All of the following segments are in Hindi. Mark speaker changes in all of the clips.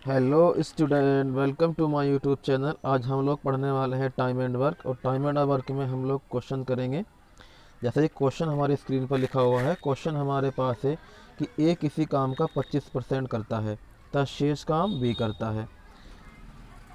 Speaker 1: Hello student, welcome to my YouTube channel. आज हम लोग पढ़ने वाले हैं टाइम एंड वर्क, और टाइम एंड वर्क में हम लोग क्वेश्चन करेंगे। जैसे कि क्वेश्चन हमारी स्क्रीन पर लिखा हुआ है, क्वेश्चन हमारे पास है कि ए किसी काम का 25% करता है तथा शेष काम बी करता है,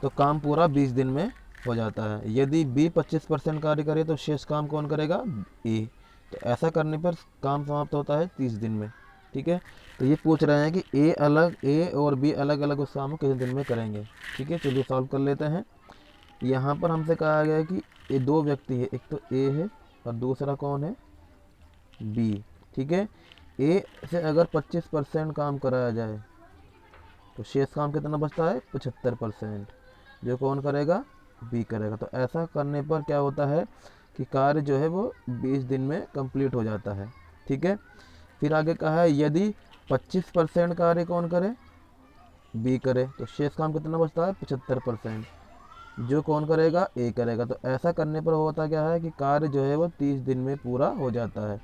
Speaker 1: तो काम पूरा 20 दिन में हो जाता है। यदि बी 25% कार्य करे तो शेष काम कौन करेगा? ए। तो ऐसा करने पर काम समाप्त होता है 30 दिन में। ठीक है, तो ये पूछ रहे हैं कि ए और बी अलग अलग उस काम को कितने दिन में करेंगे। ठीक है, चलिए सॉल्व कर लेते हैं। यहाँ पर हमसे कहा गया है कि ये दो व्यक्ति है, एक तो ए है और दूसरा कौन है? बी। ठीक है, ए से अगर 25% काम कराया जाए तो शेष काम कितना बचता है? 75%, जो कौन करेगा? बी करेगा। तो ऐसा करने पर क्या होता है कि कार्य जो है वो 20 दिन में कंप्लीट हो जाता है। ठीक है, फिर आगे कहा है यदि 25% कार्य कौन करे? बी करे, तो शेष काम कितना बचता है? 75%, जो कौन करेगा? ए करेगा। तो ऐसा करने पर होता क्या है कि कार्य जो है वो 30 दिन में पूरा हो जाता है।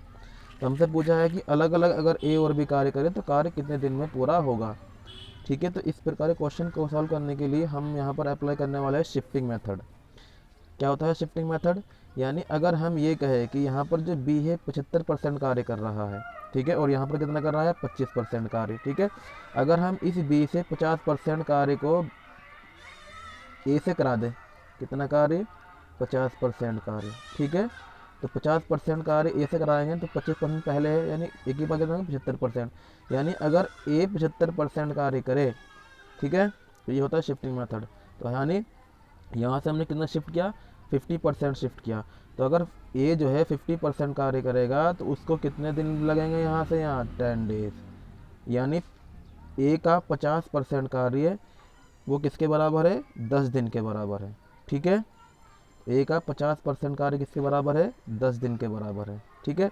Speaker 1: तो हमसे पूछा है कि अलग अलग अगर ए और बी कार्य करें तो कार्य कितने दिन में पूरा होगा। ठीक है, तो इस प्रकार के क्वेश्चन को सॉल्व करने के लिए हम यहाँ पर अप्लाई करने वाले हैं शिफ्टिंग मेथड। क्या होता है शिफ्टिंग मेथड? यानी अगर हम ये कहें कि यहाँ पर जो बी है 75% कार्य कर रहा है, ठीक है, और यहाँ पर कितना कर रहा है? 25% कार्य। ठीक है, अगर हम इस बी से 50% कार्य को ए से करा दें, कितना कार्य? 50% कार्य। ठीक है, तो 50% कार्य ए से कराएंगे तो 25% पहले है, यानी एक ही बार कितना? 75%। यानी अगर ए 75% कार्य करे, ठीक है, तो ये होता है शिफ्टिंग मेथड। तो यानी यहाँ से हमने कितना शिफ्ट किया? 50% शिफ्ट किया। तो अगर ए जो है 50% कार्य करेगा तो उसको कितने दिन लगेंगे? यहाँ से यहाँ 10 डेज। यानी ए का 50% कार्य वो किसके बराबर है? 10 दिन के बराबर है। ठीक है, ए का 50% कार्य किसके बराबर है? 10 दिन के बराबर है। ठीक है,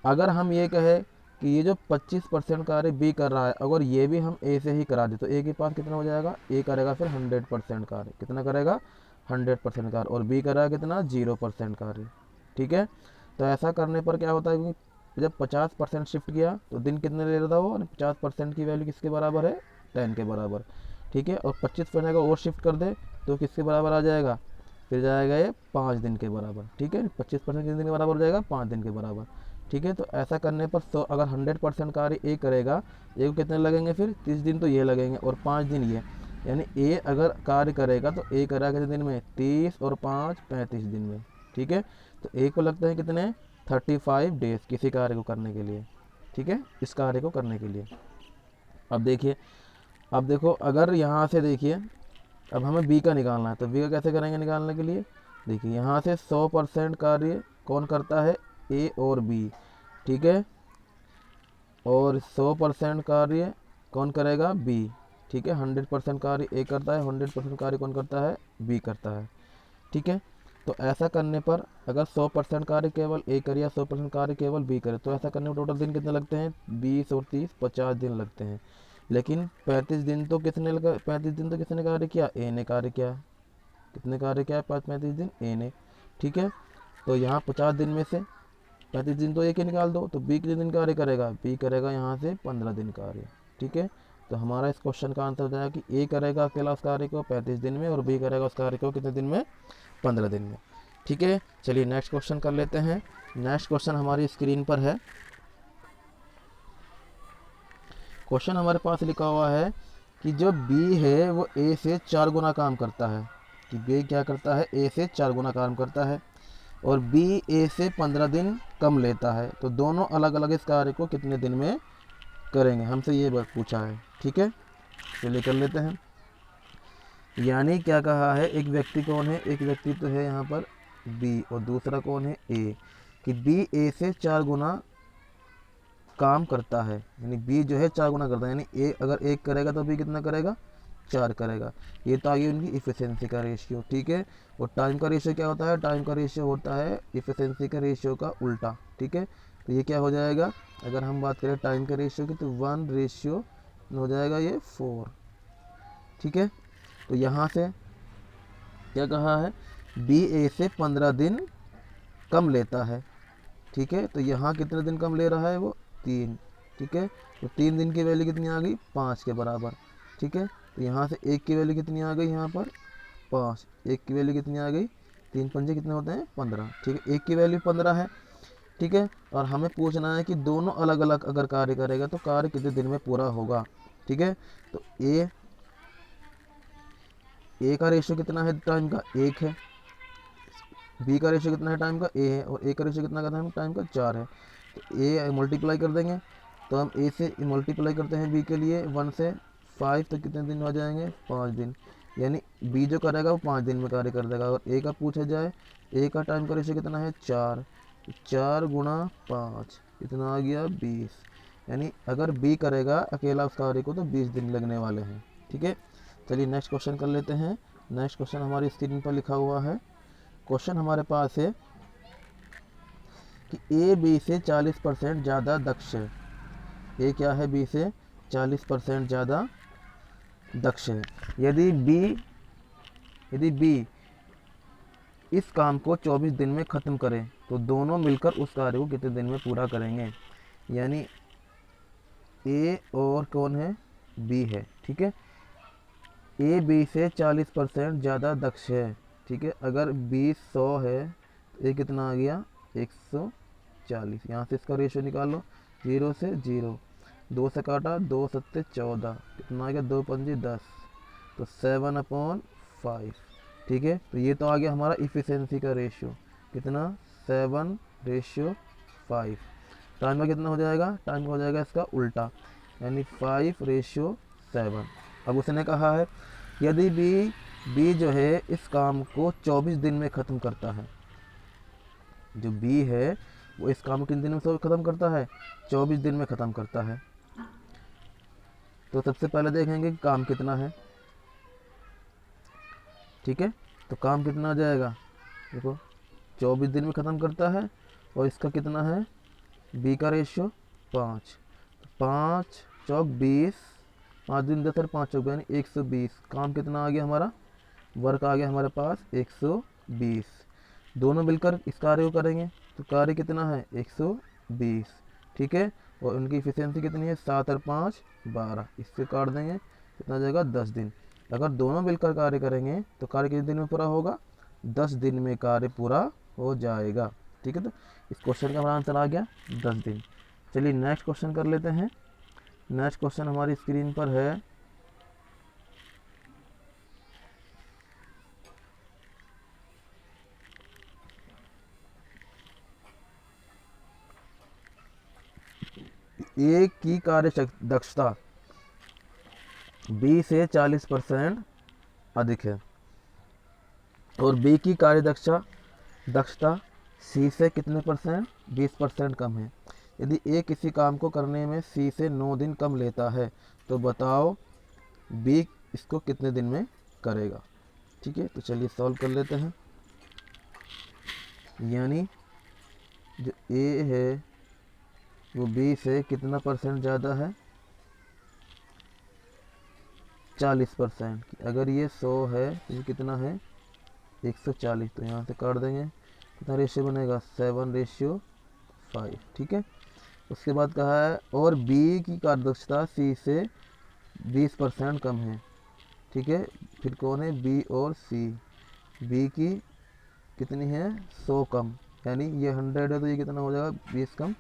Speaker 1: अगर हम ये कहें कि ये जो 25% कार्य बी कर रहा है, अगर ये भी हम ए से ही करा दें तो ए के पास कितना हो जाएगा? ए करेगा फिर 100% कार्य। कितना करेगा? 100% कार्य। और बी करेगा कितना? 0% कार्य। ठीक है, तो ऐसा करने पर क्या होता है कि जब 50% शिफ्ट किया तो दिन कितने ले रहा था वो? 50% की वैल्यू किसके बराबर है? 10 के बराबर। ठीक है, और 25% का और शिफ्ट कर दे तो किसके बराबर आ जाएगा? फिर जाएगा ये 5 दिन के बराबर। ठीक है, 25% कितने दिन के बराबर हो जाएगा? 5 दिन के बराबर। ठीक है, तो ऐसा करने पर अगर 100% कार्य ए करेगा, ए को कितने लगेंगे? फिर 30 दिन तो ये लगेंगे और 5 दिन ये। यानी ए अगर कार्य करेगा तो ए करेगा कितने दिन में? 30 और 5 35 दिन में। ठीक है, तो ए को लगते हैं कितने? 35 डेज किसी कार्य को करने के लिए। ठीक है, इस कार्य को करने के लिए। अब देखिए, अब देखो, अगर यहाँ से देखिए, अब हमें बी का निकालना है तो बी का कैसे करेंगे निकालने के लिए? देखिए, यहाँ से 100% कार्य कौन करता है? ए और बी। ठीक है, और 100% कार्य कौन करेगा? बी। ठीक है, 100% कार्य ए करता है, 100% कार्य कौन करता है? बी करता है। ठीक है, तो ऐसा करने पर अगर 100% कार्य केवल ए करे या 100% कार्य केवल बी करे तो ऐसा करने में टोटल दिन कितने लगते हैं? 20 और 30 50 दिन लगते हैं। लेकिन 35 दिन तो किसने कार्य किया? ए ने कार्य किया। कितने कार्य किया है? 35 दिन ए ने। ठीक है, तो यहाँ 50 दिन में से 35 दिन तो एक ही निकाल दो, तो बी कितने दिन कार्य करेगा? बी करेगा यहाँ से 15 दिन कार्य। ठीक है, तो हमारा इस क्वेश्चन का आंसर हो जाएगा कि ए करेगा अकेला उस कार्य को 35 दिन में और बी करेगा उस कार्य को कितने दिन में? 15 दिन में। ठीक है, चलिए नेक्स्ट क्वेश्चन कर लेते हैं। नेक्स्ट क्वेश्चन हमारी स्क्रीन पर है। क्वेश्चन हमारे पास लिखा हुआ है कि जो बी है वो ए से 4 गुना काम करता है। कि बी क्या करता है? ए से 4 गुना काम करता है, और बी ए से 15 दिन कम लेता है, तो दोनों अलग अलग इस कार्य को कितने दिन में करेंगे? हमसे ये बात पूछा है। ठीक है, चलिए कर लेते हैं। यानी क्या कहा है? एक व्यक्ति कौन है? एक व्यक्ति तो है यहाँ पर बी, और दूसरा कौन है? ए। कि बी ए से 4 गुना काम करता है, यानी बी जो है 4 गुना करता है। यानी ए अगर 1 करेगा तो बी कितना करेगा? 4 करेगा। ये तो आगे उनकी इफिशियंसी का रेशियो। ठीक है, और टाइम का रेशियो क्या होता है? टाइम का रेशियो होता है इफिशियंसी का रेशियो का उल्टा। ठीक है, तो ये क्या हो जाएगा? अगर हम बात करें टाइम का रेशियो की तो 1 रेशियो हो जाएगा ये 4। ठीक है, तो यहाँ से क्या कहा है? बी ए से 15 दिन कम लेता है। ठीक है, तो यहाँ कितने दिन कम ले रहा है? वो 3। ठीक है, तो 3 दिन की वैल्यू कितनी आ गई? 5 के बराबर। ठीक है, तो यहाँ से 1 की वैल्यू कितनी आ गई, यहाँ पर 5, 1 की वैल्यू कितनी आ गई, 3 पंजे कितने होते हैं 15, ठीक है। 1 की वैल्यू 15 है, ठीक है। और हमें पूछना है कि दोनों अलग अलग अगर कार्य करेगा तो कार्य कितने दिन में पूरा होगा, ठीक है। तो ए का रेशियो कितना है टाइम का, 1 है। बी का रेशियो कितना है टाइम का, ए है। और ए का रेशियो कितना का टाइम का 4 है। तो ए मल्टीप्लाई कर देंगे, तो हम ए से मल्टीप्लाई करते हैं बी के लिए 1 से 5, तो कितने दिन हो जाएंगे 5 दिन। यानी बी जो करेगा वो 5 दिन में कार्य कर देगा। और ए का पूछा जाए, ए का टाइम का रेशियो कितना है 4, 4 गुणा 5 कितना आ गया 20। यानी अगर बी करेगा अकेला उस कार्य को तो 20 दिन लगने वाले हैं, ठीक है। चलिए नेक्स्ट क्वेश्चन कर लेते हैं। नेक्स्ट क्वेश्चन हमारी स्क्रीन पर लिखा हुआ है। क्वेश्चन हमारे पास है कि ए बी से 40% ज़्यादा दक्ष है। ए क्या है, बी से 40% ज़्यादा दक्ष है। यदि बी इस काम को 24 दिन में ख़त्म करें तो दोनों मिलकर उस कार्य को कितने दिन में पूरा करेंगे। यानी ए और कौन है, बी है, ठीक है। ए बी से 40% ज़्यादा दक्ष है, ठीक है। अगर बी 100 है तो ए कितना आ गया 140। यहाँ से इसका रेशियो निकाल लो, 0 से 0, 2 से काटा, 2 सत्ते 14, कितना आ गया 2 पंजे 10, तो 7/5, ठीक है। तो ये तो आ गया हमारा इफ़िशेंसी का रेशियो, कितना 7/5। टाइम का कितना हो जाएगा, टाइम का हो जाएगा इसका उल्टा, यानी 5/7। अब उसने कहा है यदि बी जो है इस काम को 24 दिन में ख़त्म करता है, जो बी है वो इस काम को किन दिन में ख़त्म करता है, 24 दिन में ख़त्म करता है। तो सबसे पहले देखेंगे कि काम कितना है, ठीक है। तो काम कितना आ जाएगा, देखो 24 दिन में ख़त्म करता है और इसका कितना है, बी का रेशियो 5, 5 चौक 20, 5 दिन 10 और 5 चौक यानी 120। काम कितना आ गया हमारा, वर्क आ गया हमारे पास 120। दोनों मिलकर इस कार्य को करेंगे तो कार्य कितना है 120, ठीक है। और उनकी इफिशियंसी कितनी है 7 और 5 12, इससे काट देंगे कितना जाएगा 10 दिन। अगर दोनों मिलकर कार्य करेंगे तो कार्य कितने दिन में पूरा होगा, 10 दिन में कार्य पूरा हो जाएगा, ठीक है। तो इस क्वेश्चन का हमारा आंसर आ गया 10 दिन। चलिए नेक्स्ट क्वेश्चन कर लेते हैं। नेक्स्ट क्वेश्चन हमारी स्क्रीन पर है। ए की कार्य दक्षता बी से 40% अधिक है और बी की कार्य दक्षता सी से कितने परसेंट, 20% कम है। यदि ए किसी काम को करने में सी से 9 दिन कम लेता है तो बताओ बी इसको कितने दिन में करेगा, ठीक है। तो चलिए सॉल्व कर लेते हैं। यानी जो ए है वो बी से कितना परसेंट ज़्यादा है, 40%। अगर ये 100 है तो ये कितना है 140, तो यहाँ से काट देंगे, कितना रेशियो बनेगा 7/5, ठीक है। उसके बाद कहा है और बी की कार्यदक्षता सी से 20% कम है, ठीक है। फिर कौन है, बी और सी। बी की कितनी है 100 कम, यानी ये 100 है तो ये कितना हो जाएगा 20 कम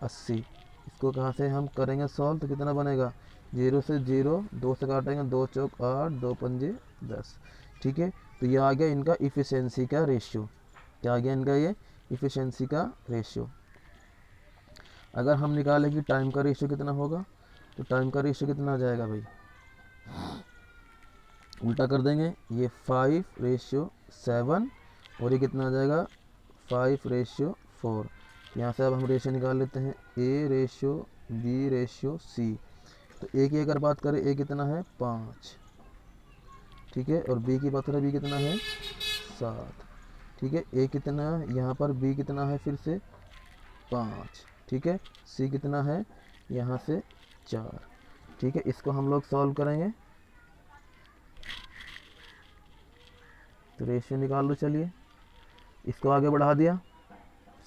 Speaker 1: 80। इसको कहाँ से हम करेंगे सॉल्व, तो कितना बनेगा 0 से 0, 2 से काटेंगे 2 चौक 8, 2 पंजे 10, ठीक है। तो ये आ गया इनका इफ़िशेंसी का रेशियो, क्या आ गया इनका ये इफ़िशेंसी का रेशियो। अगर हम निकालें कि टाइम का रेशियो कितना होगा तो टाइम का रेशियो कितना आ जाएगा भाई, उल्टा कर देंगे, ये 5/7 और ये कितना आ जाएगा 5/4। यहाँ से अब हम रेशियो निकाल लेते हैं, A ratio B ratio C. तो ए की अगर बात करें ए कितना है 5, ठीक है। और बी की बात करें बी कितना है 7, ठीक है। ए कितना है यहाँ पर, बी कितना है फिर से 5, ठीक है। सी कितना है यहाँ से 4, ठीक है। इसको हम लोग सॉल्व करेंगे तो रेशियो निकाल लो। चलिए इसको आगे बढ़ा दिया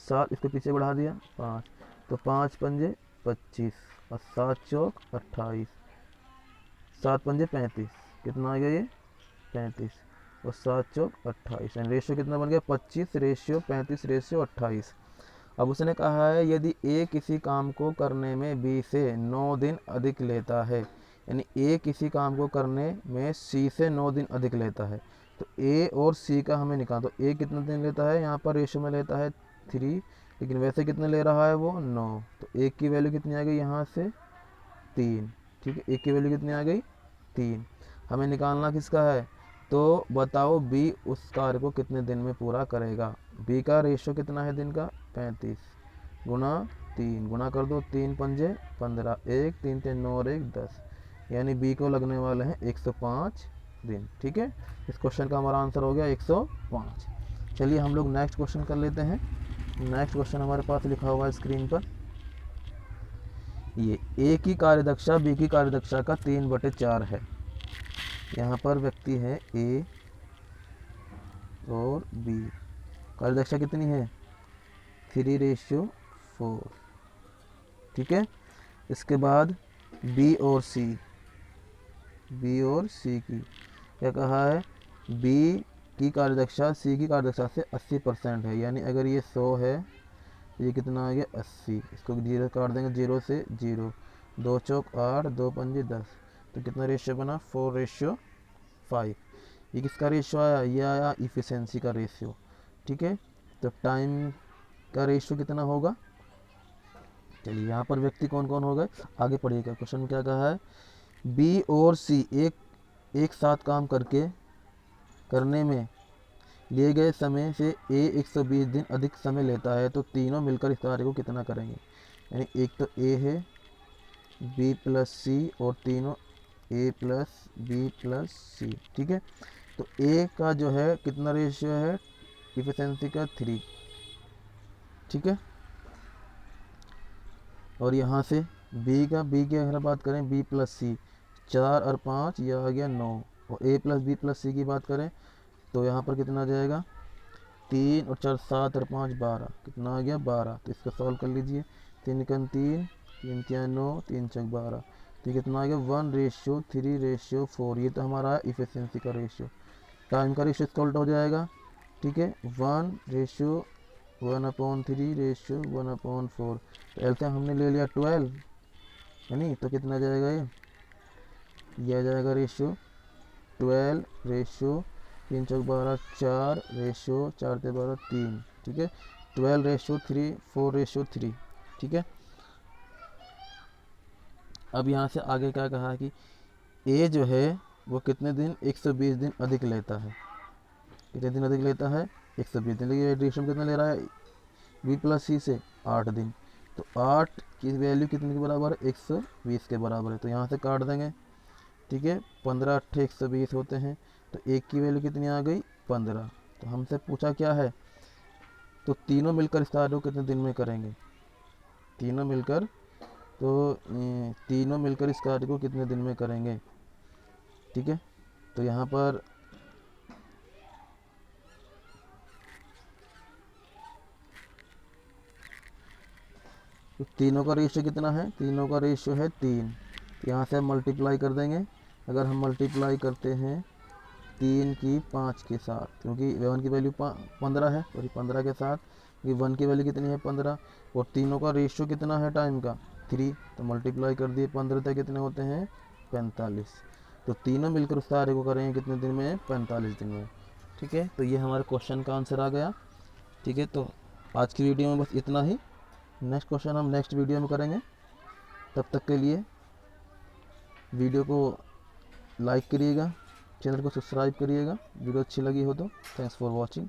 Speaker 1: 7, इसको पीछे बढ़ा दिया 5, तो 5 पंजे 25 और 7 चौक 28, 7 पंजे 35, कितना आ गया ये 35, और 7 चौक 28, यानी रेशियो कितना बन गया 25 रेशियो 35 रेशियो 28। अब उसने कहा है यदि ए किसी काम को करने में बी से 9 दिन अधिक लेता है, यानी ए किसी काम को करने में सी से 9 दिन अधिक लेता है, तो ए और सी का हमें निकालना। तो ए कितना दिन लेता है, यहाँ पर रेशियो में लेता है 3, लेकिन वैसे कितने ले रहा है वो 9, तो ए की वैल्यू कितनी आ गई यहाँ से 3। ठीक है, ए की वैल्यू कितनी आ गई 3। हमें निकालना किसका है, तो बताओ बी उस कार्य को कितने दिन में पूरा करेगा। बी का रेशियो कितना है दिन का 35 गुना 3, गुना कर दो 3 पंजे 15, 1 3 3 9 और 1 10, यानी बी को लगने वाले हैं 105 दिन। ठीक है, इस क्वेश्चन का हमारा आंसर हो गया 105। चलिए हम लोग नेक्स्ट क्वेश्चन कर लेते हैं। नेक्स्ट क्वेश्चन हमारे पास लिखा हुआ है स्क्रीन पर, ये ए की कार्यदक्षता बी की कार्यदक्षता का 3/4 है। यहाँ पर व्यक्ति है ए और बी, कार्यदक्षता कितनी है 3:4। ठीक है, इसके बाद बी और सी की क्या कहा है, बी की कार्यदक्षता सी की कार्यदक्षता से 80% है, यानी अगर ये 100 है ये कितना आ गया 80, इसको 0 काट देंगे, 0 से 0, 2 चौक 8, 2 पंजे 10, तो कितना रेशियो बना 4:5। ये किसका रेशियो आया, ये आया इफिशिएंसी का रेशियो। ठीक है, तो टाइम का रेशियो कितना होगा। चलिए यहाँ पर व्यक्ति कौन कौन हो गए, आगे पढ़िएगा। क्वेश्चन में क्या कहा है, बी और सी एक साथ काम करने में लिए गए समय से ए 120 दिन अधिक समय लेता है, तो तीनों मिलकर इस कार्य को कितना करेंगे। यानी एक तो ए है, बी प्लस सी, और तीनों ए प्लस बी प्लस सी। ठीक है, तो ए का जो है कितना रेशियो है इफिशिएंसी का 3। ठीक है, और यहाँ से बी की अगर बात करें बी प्लस सी 4 और 5, यह आ गया 9, और ए प्लस बी प्लस सी की बात करें तो यहाँ पर कितना आ जाएगा 3 और 4 7 और 5 12, कितना आ गया 12। तो इसको सॉल्व कर लीजिए, 3 3 3 3 3 9 3 6 12, तो कितना आ गया 1:3:4। ये तो हमारा इफिशिएंसी का रेशियो। टाइम का रेशियो इसका उल्टा हो जाएगा। ठीक है, 1:1/3:1/4, तो एलसीएम हमने ले लिया 12, है नहीं, तो कितना जाएगा ये आ जाएगा रेशियो 12:3 चौक 12, 4:4 3। ठीक है, 12:3 4:3। ठीक है, अब यहाँ से आगे क्या कहा कि ए जो है वो कितने दिन 120 दिन अधिक लेता है, कितने दिन अधिक लेता है 120 दिन, लेकिन रेशियो कितना ले रहा है बी प्लस सी से 8 दिन, तो 8 की वैल्यू कितने के बराबर है 120 के बराबर है, तो यहाँ से काट देंगे। ठीक है, 15 8 120 होते हैं, तो एक की वैल्यू कितनी आ गई 15। तो हमसे पूछा क्या है, तो तीनों मिलकर इस कार्य को कितने दिन में करेंगे, तीनों मिलकर इस कार्य को कितने दिन में करेंगे। ठीक है, तो यहाँ पर तो तीनों का रेशियो कितना है, तीनों का रेशियो है 3, यहाँ से हम मल्टीप्लाई कर देंगे। अगर हम मल्टीप्लाई करते हैं 3 की 5 के साथ, क्योंकि 1 की वैल्यू 15 है, और 15 के साथ कि 1 की वैल्यू कितनी है 15, और तीनों का रेशियो कितना है टाइम का 3, तो मल्टीप्लाई कर दिए 15 तक कितने होते हैं 45, तो तीनों मिलकर उस कार्य को करेंगे कितने दिन में 45 दिन में। ठीक है, तो ये हमारे क्वेश्चन का आंसर आ गया। ठीक है, तो आज की वीडियो में बस इतना ही। नेक्स्ट क्वेश्चन हम नेक्स्ट वीडियो में करेंगे। तब तक के लिए वीडियो को लाइक करिएगा, चैनल को सब्सक्राइब करिएगा, वीडियो अच्छी लगी हो तो। Thanks for watching.